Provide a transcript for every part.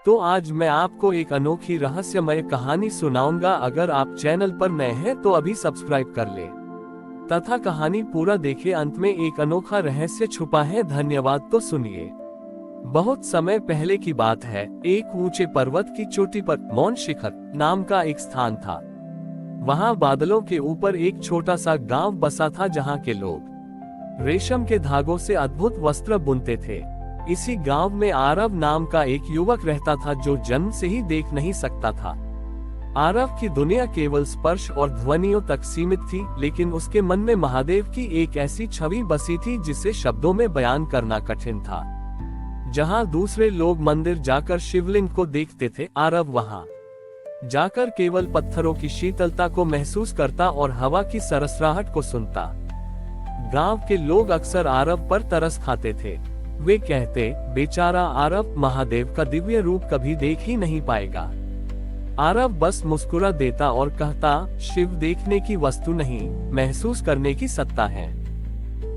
तो आज मैं आपको एक अनोखी रहस्यमय कहानी सुनाऊंगा। अगर आप चैनल पर नए हैं तो अभी सब्सक्राइब कर ले तथा कहानी पूरा देखें। अंत में एक अनोखा रहस्य छुपा है। धन्यवाद। तो सुनिए। बहुत समय पहले की बात है। एक ऊंचे पर्वत की चोटी पर मौन शिखर नाम का एक स्थान था। वहां बादलों के ऊपर एक छोटा सा गांव बसा था, जहां के लोग रेशम के धागों से अद्भुत वस्त्र बुनते थे। इसी गांव में आरव नाम का एक युवक रहता था, जो जन्म से ही देख नहीं सकता था। आरव की दुनिया केवल स्पर्श और ध्वनियों तक सीमित थी, लेकिन उसके मन में महादेव की एक ऐसी छवि बसी थी जिसे शब्दों में बयान करना कठिन था। जहां दूसरे लोग मंदिर जाकर शिवलिंग को देखते थे, आरव वहां जाकर केवल पत्थरों की शीतलता को महसूस करता और हवा की सरसराहट को सुनता। गांव के लोग अक्सर आरव पर तरस खाते थे। वे कहते, बेचारा आरव महादेव का दिव्य रूप कभी देख ही नहीं पाएगा। आरव बस मुस्कुरा देता और कहता, शिव देखने की वस्तु नहीं, महसूस करने की सत्ता है।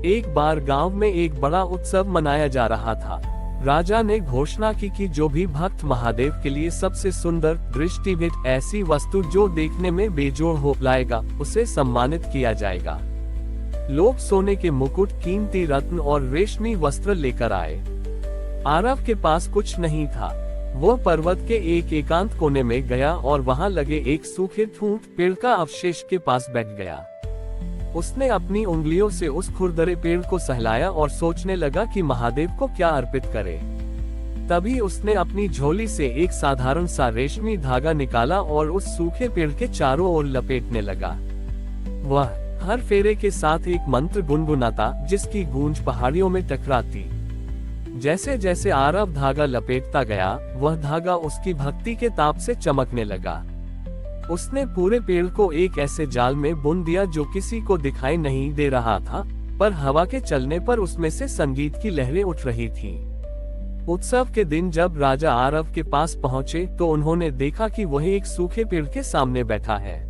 एक बार गांव में एक बड़ा उत्सव मनाया जा रहा था। राजा ने घोषणा की कि जो भी भक्त महादेव के लिए सबसे सुंदर दृष्टिगत ऐसी वस्तु जो देखने में बेजोड़ हो लाएगा, उसे सम्मानित किया जाएगा। लोग सोने के मुकुट, कीमती रत्न और रेशमी वस्त्र लेकर आए। आरव के पास कुछ नहीं था। वो पर्वत के एक एकांत कोने में गया और वहां लगे एक सूखे ठूंठ पेड़ का अवशेष के पास बैठ गया। उसने अपनी उंगलियों से उस खुरदरे पेड़ को सहलाया और सोचने लगा कि महादेव को क्या अर्पित करे। तभी उसने अपनी झोली से एक साधारण सा रेशमी धागा निकाला और उस सूखे पेड़ के चारों ओर लपेटने लगा। वह हर फेरे के साथ एक मंत्र गुनगुनाता, जिसकी गूंज पहाड़ियों में टकराती। जैसे जैसे आरव धागा लपेटता गया, वह धागा उसकी भक्ति के ताप से चमकने लगा। उसने पूरे पेड़ को एक ऐसे जाल में बुन दिया जो किसी को दिखाई नहीं दे रहा था, पर हवा के चलने पर उसमें से संगीत की लहरें उठ रही थीं। उत्सव के दिन जब राजा आरव के पास पहुंचे तो उन्होंने देखा कि वह एक सूखे पेड़ के सामने बैठा है।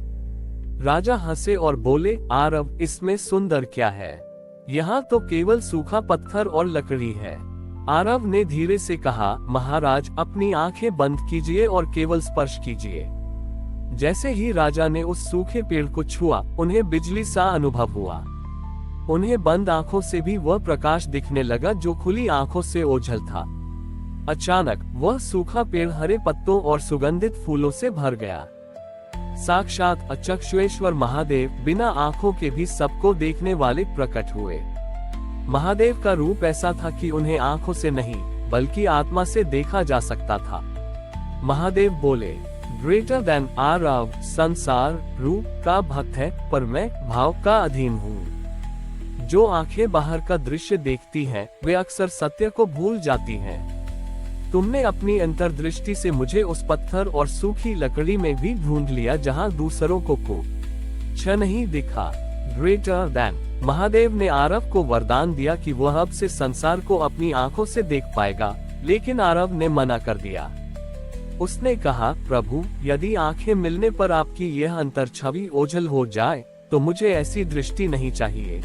राजा हंसे और बोले, आरव, इसमें सुंदर क्या है? यहाँ तो केवल सूखा पत्थर और लकड़ी है। आरव ने धीरे से कहा, महाराज, अपनी आंखें बंद कीजिए और केवल स्पर्श कीजिए। जैसे ही राजा ने उस सूखे पेड़ को छुआ, उन्हें बिजली सा अनुभव हुआ। उन्हें बंद आंखों से भी वह प्रकाश दिखने लगा जो खुली आंखों से ओझल था। अचानक वह सूखा पेड़ हरे पत्तों और सुगंधित फूलों से भर गया। साक्षात अचक्षुएश्वर महादेव बिना आंखों के भी सबको देखने वाले प्रकट हुए। महादेव का रूप ऐसा था कि उन्हें आंखों से नहीं बल्कि आत्मा से देखा जा सकता था। महादेव बोले, ग्रेटर देन आरव संसार रूप का भक्त है, पर मैं भाव का अधीन हूँ। जो आंखें बाहर का दृश्य देखती हैं, वे अक्सर सत्य को भूल जाती हैं। तुमने अपनी अंतर्दृष्टि से मुझे उस पत्थर और सूखी लकड़ी में भी ढूंढ लिया जहां दूसरों को कुछ नहीं दिखा। Greater than. महादेव ने आरव को वरदान दिया कि वह अब से संसार को अपनी आंखों से देख पाएगा, लेकिन आरव ने मना कर दिया। उसने कहा, प्रभु, यदि आंखें मिलने पर आपकी यह अंतर छवि ओझल हो जाए तो मुझे ऐसी दृष्टि नहीं चाहिए।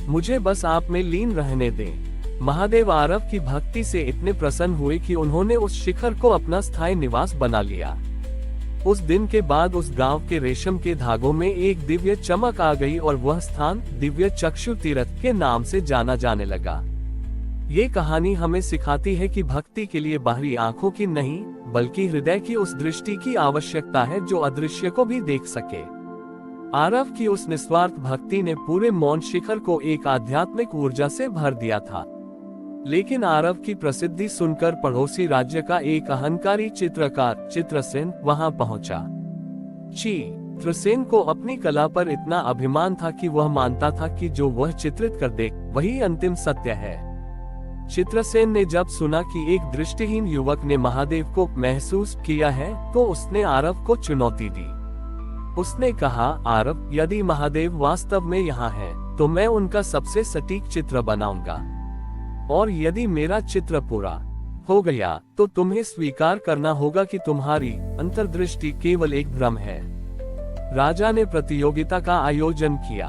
मुझे बस आप में लीन रहने दें। महादेव आरव की भक्ति से इतने प्रसन्न हुए कि उन्होंने उस शिखर को अपना स्थायी निवास बना लिया। उस दिन के बाद उस गांव के रेशम के धागों में एक दिव्य चमक आ गई और वह स्थान दिव्य चक्षु तीर्थ के नाम से जाना जाने लगा। ये कहानी हमें सिखाती है कि भक्ति के लिए बाहरी आंखों की नहीं बल्कि हृदय की उस दृष्टि की आवश्यकता है जो अदृश्य को भी देख सके। आरव की उस निस्वार्थ भक्ति ने पूरे मौन शिखर को एक आध्यात्मिक ऊर्जा से भर दिया था। लेकिन आरव की प्रसिद्धि सुनकर पड़ोसी राज्य का एक अहंकारी चित्रकार चित्रसेन वहां पहुंचा। चित्रसेन को अपनी कला पर इतना अभिमान था कि वह मानता था कि जो वह चित्रित कर दे वही अंतिम सत्य है। चित्रसेन ने जब सुना कि एक दृष्टिहीन युवक ने महादेव को महसूस किया है तो उसने आरव को चुनौती दी। उसने कहा, आरव, यदि महादेव वास्तव में यहाँ है तो मैं उनका सबसे सटीक चित्र बनाऊंगा, और यदि मेरा चित्र पूरा हो गया तो तुम्हें स्वीकार करना होगा कि तुम्हारी अंतर्दृष्टि केवल एक भ्रम है। राजा ने प्रतियोगिता का आयोजन किया।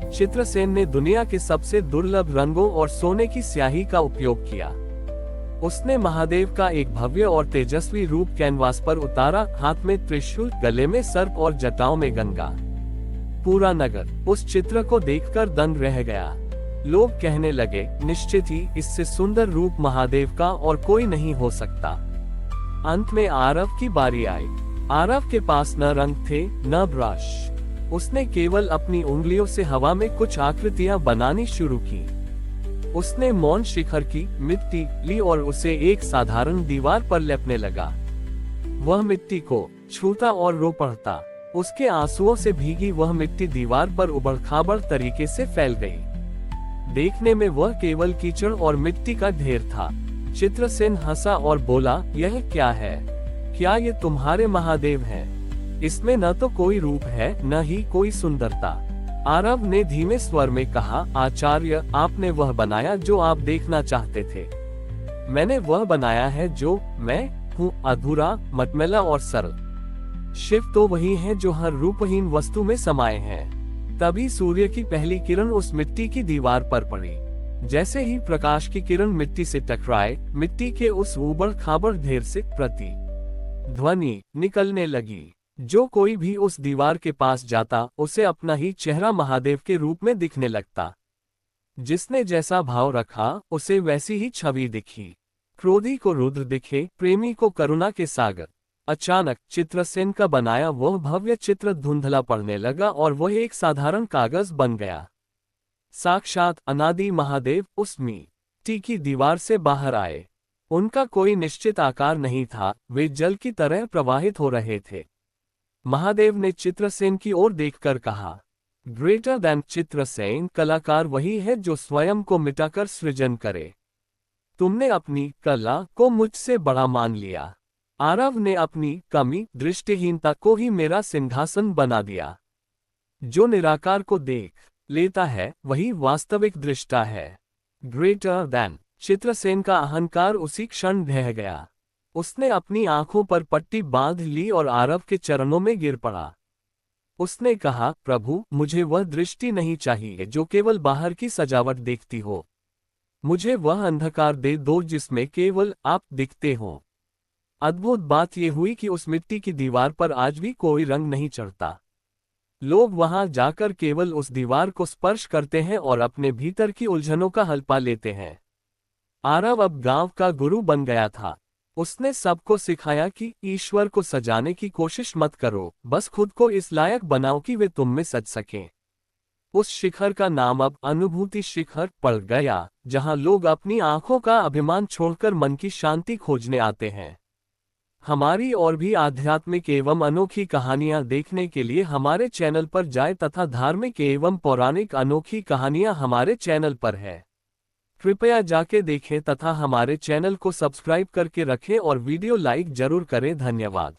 चित्रसेन ने दुनिया के सबसे दुर्लभ रंगों और सोने की स्याही का उपयोग किया। उसने महादेव का एक भव्य और तेजस्वी रूप कैनवास पर उतारा, हाथ में त्रिशूल, गले में सर्प और जटाओं में गंगा। पूरा नगर उस चित्र को देखकर दंग रह गया। लोग कहने लगे, निश्चित ही इससे सुंदर रूप महादेव का और कोई नहीं हो सकता। अंत में आरव की बारी आई। आरव के पास न रंग थे न ब्रश। उसने केवल अपनी उंगलियों से हवा में कुछ आकृतियां बनानी शुरू की। उसने मौन शिखर की मिट्टी ली और उसे एक साधारण दीवार पर लेपने लगा। वह मिट्टी को छूता और रो पड़ता। उसके आंसुओं से भीगी वह मिट्टी दीवार पर उबड़-खाबड़ तरीके से फैल गई। देखने में वह केवल कीचड़ और मिट्टी का ढेर था। चित्रसेन हंसा और बोला, यह क्या है? क्या ये तुम्हारे महादेव हैं? इसमें न तो कोई रूप है न ही कोई सुंदरता। आरव ने धीमे स्वर में कहा, आचार्य, आपने वह बनाया जो आप देखना चाहते थे। मैंने वह बनाया है जो मैं हूँ, अधूरा, मटमैला और सरल। शिव तो वही है जो हर रूपहीन वस्तु में समाये हैं। तभी सूर्य की पहली किरण उस मिट्टी की दीवार पर पड़ी। जैसे ही प्रकाश की किरण मिट्टी से टकराए, मिट्टी के उस उबड़ खाबड़ ढेर से प्रति ध्वनि निकलने लगी। जो कोई भी उस दीवार के पास जाता, उसे अपना ही चेहरा महादेव के रूप में दिखने लगता। जिसने जैसा भाव रखा, उसे वैसी ही छवि दिखी। क्रोधी को रुद्र दिखे, प्रेमी को करुणा के सागर। अचानक चित्रसेन का बनाया वह भव्य चित्र धुंधला पड़ने लगा और वह एक साधारण कागज बन गया। साक्षात अनादि महादेव उस मिट्टी की दीवार से बाहर आए। उनका कोई निश्चित आकार नहीं था, वे जल की तरह प्रवाहित हो रहे थे। महादेव ने चित्रसेन की ओर देखकर कहा, ग्रेटर देन चित्रसेन, कलाकार वही है जो स्वयं को मिटाकर सृजन करे। तुमने अपनी कला को मुझसे बड़ा मान लिया। आरव ने अपनी कमी, दृष्टिहीनता को ही मेरा सिंहासन बना दिया। जो निराकार को देख लेता है, वही वास्तविक दृष्टा है। ग्रेटर देन चित्रसेन का अहंकार उसी क्षण ढह गया। उसने अपनी आंखों पर पट्टी बांध ली और आरव के चरणों में गिर पड़ा। उसने कहा, प्रभु, मुझे वह दृष्टि नहीं चाहिए जो केवल बाहर की सजावट देखती हो। मुझे वह अंधकार दे दो जिसमें केवल आप दिखते हो। अद्भुत बात यह हुई कि उस मिट्टी की दीवार पर आज भी कोई रंग नहीं चढ़ता। लोग वहां जाकर केवल उस दीवार को स्पर्श करते हैं और अपने भीतर की उलझनों का हल पा लेते हैं। आरव अब गांव का गुरु बन गया था। उसने सबको सिखाया कि ईश्वर को सजाने की कोशिश मत करो, बस खुद को इस लायक बनाओ कि वे तुम में सज सकें। उस शिखर का नाम अब अनुभूति शिखर पड़ गया, जहां लोग अपनी आंखों का अभिमान छोड़कर मन की शांति खोजने आते हैं। हमारी और भी आध्यात्मिक एवं अनोखी कहानियां देखने के लिए हमारे चैनल पर जाएं तथा धार्मिक एवं पौराणिक अनोखी कहानियां हमारे चैनल पर है। कृपया जाके देखें तथा हमारे चैनल को सब्सक्राइब करके रखें और वीडियो लाइक जरूर करें। धन्यवाद।